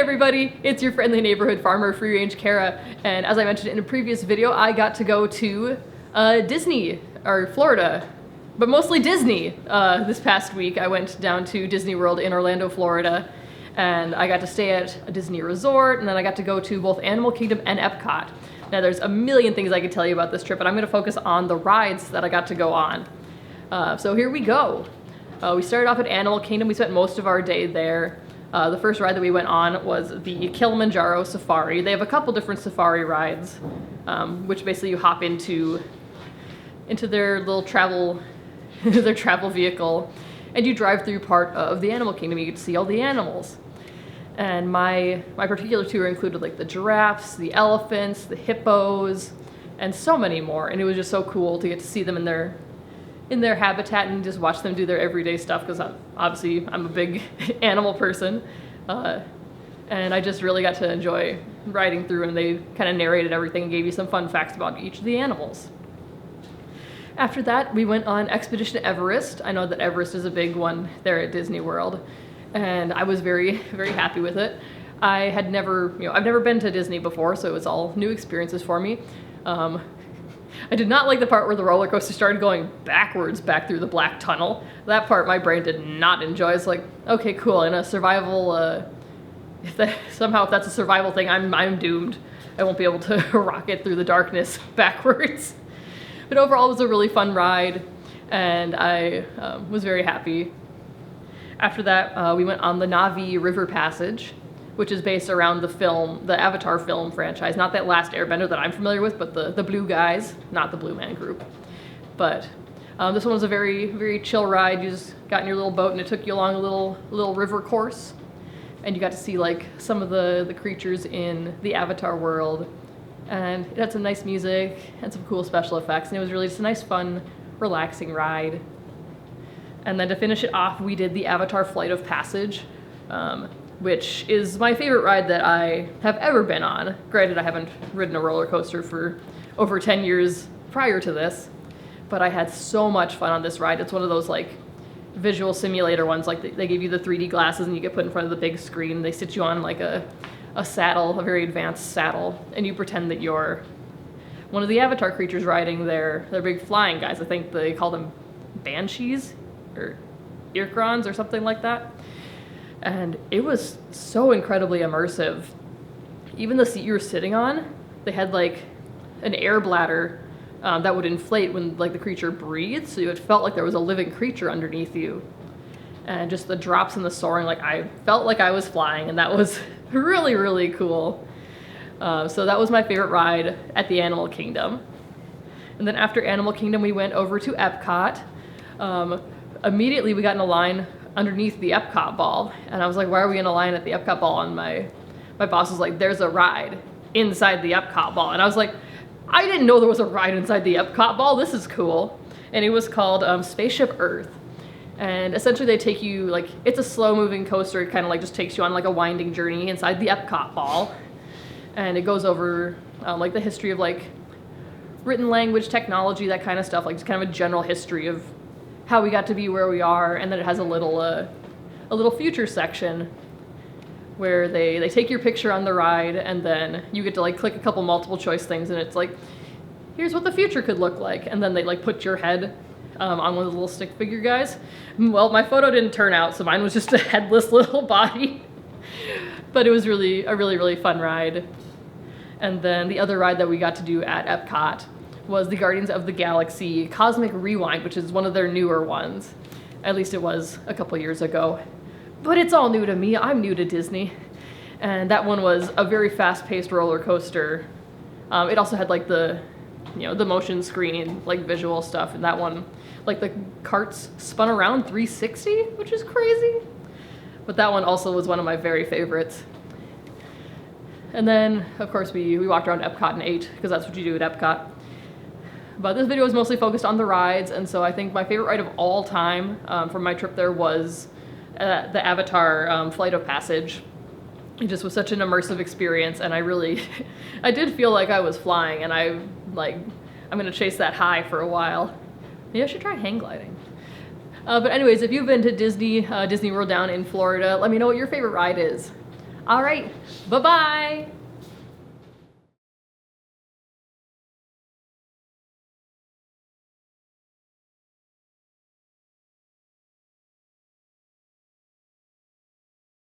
everybody, it's your friendly neighborhood farmer, Free Range Kara, and as I mentioned in a previous video, I got to go to Disney, or Florida, but mostly Disney. This past week I went down to Disney World in Orlando, Florida, and I got to stay at a Disney resort, and then I got to go to both Animal Kingdom and Epcot. Now there's a million things I could tell you about this trip, but I'm going to focus on the rides that I got to go on. So here we go. We started off at Animal Kingdom. We spent most of our day there. The first ride that we went on was the Kilimanjaro Safari. They have a couple different safari rides, which basically you hop into their little travel their travel vehicle, and you drive through part of the Animal Kingdom. You get to see all the animals. And my particular tour included like the giraffes, the elephants, the hippos, and so many more. And it was just so cool to get to see them in their habitat and just watch them do their everyday stuff, because obviously I'm a big animal person, and I just really got to enjoy riding through, and they kind of narrated everything and gave you some fun facts about each of the animals. After that, we went on Expedition Everest. I know that Everest is a big one there at Disney World, and I was very, very happy with it. I've never been to Disney before, so it was all new experiences for me. I did not like the part where the roller coaster started going backwards back through the black tunnel. That part my brain did not enjoy. It's like, okay, cool, in a survival, if that's a survival thing, I'm doomed. I won't be able to rocket through the darkness backwards. But overall, it was a really fun ride, and I was very happy. After that, we went on the Na'vi River Passage, which is based around the Avatar film franchise. Not that Last Airbender that I'm familiar with, but the Blue guys, not the Blue Man Group. But this one was a very, very chill ride. You just got in your little boat and it took you along a little river course. And you got to see like some of the creatures in the Avatar world. And it had some nice music and some cool special effects. And it was really just a nice, fun, relaxing ride. And then to finish it off, we did the Avatar Flight of Passage, which is my favorite ride that I have ever been on. Granted, I haven't ridden a roller coaster for over 10 years prior to this, but I had so much fun on this ride. It's one of those like visual simulator ones, like they give you the 3D glasses and you get put in front of the big screen. They sit you on like a saddle, a very advanced saddle, and you pretend that you're one of the Avatar creatures riding their big flying guys. I think they call them banshees or irkrons or something like that. And it was so incredibly immersive. Even the seat you were sitting on, they had like an air bladder that would inflate when like the creature breathed, so it felt like there was a living creature underneath you. And just the drops and the soaring, like I felt like I was flying, and that was really, really cool. So that was my favorite ride at the Animal Kingdom. And then after Animal Kingdom, we went over to Epcot. Immediately we got in a line underneath the Epcot ball, and I was like, why are we in a line at the Epcot ball? And my boss was like, there's a ride inside the Epcot ball. And I was like, I didn't know there was a ride inside the Epcot ball. This is cool. And it was called Spaceship Earth. And essentially they take you, like, it's a slow moving coaster. It kind of like just takes you on like a winding journey inside the Epcot ball. And it goes over like the history of like written language, technology, that kind of stuff, like just kind of a general history of how we got to be where we are. And then it has a little future section where they take your picture on the ride, and then you get to like click a couple multiple choice things, and it's like, here's what the future could look like. And then they like put your head on one of the little stick figure guys. Well, my photo didn't turn out, so mine was just a headless little body. But it was a really fun ride. And then the other ride that we got to do at Epcot was the Guardians of the Galaxy Cosmic Rewind, which is one of their newer ones. At least it was a couple years ago. But it's all new to me. I'm new to Disney. And that one was a very fast-paced roller coaster. It also had like the motion screen, like visual stuff. And that one, like the carts spun around 360, which is crazy. But that one also was one of my very favorites. And then, of course, we walked around Epcot and ate, because that's what you do at Epcot. But this video is mostly focused on the rides, and so I think my favorite ride of all time from my trip there was the Avatar Flight of Passage. It just was such an immersive experience, and I did feel like I was flying, and I'm gonna chase that high for a while. Maybe I should try hang gliding. But anyways, if you've been to Disney World down in Florida, let me know what your favorite ride is. All right, bye-bye.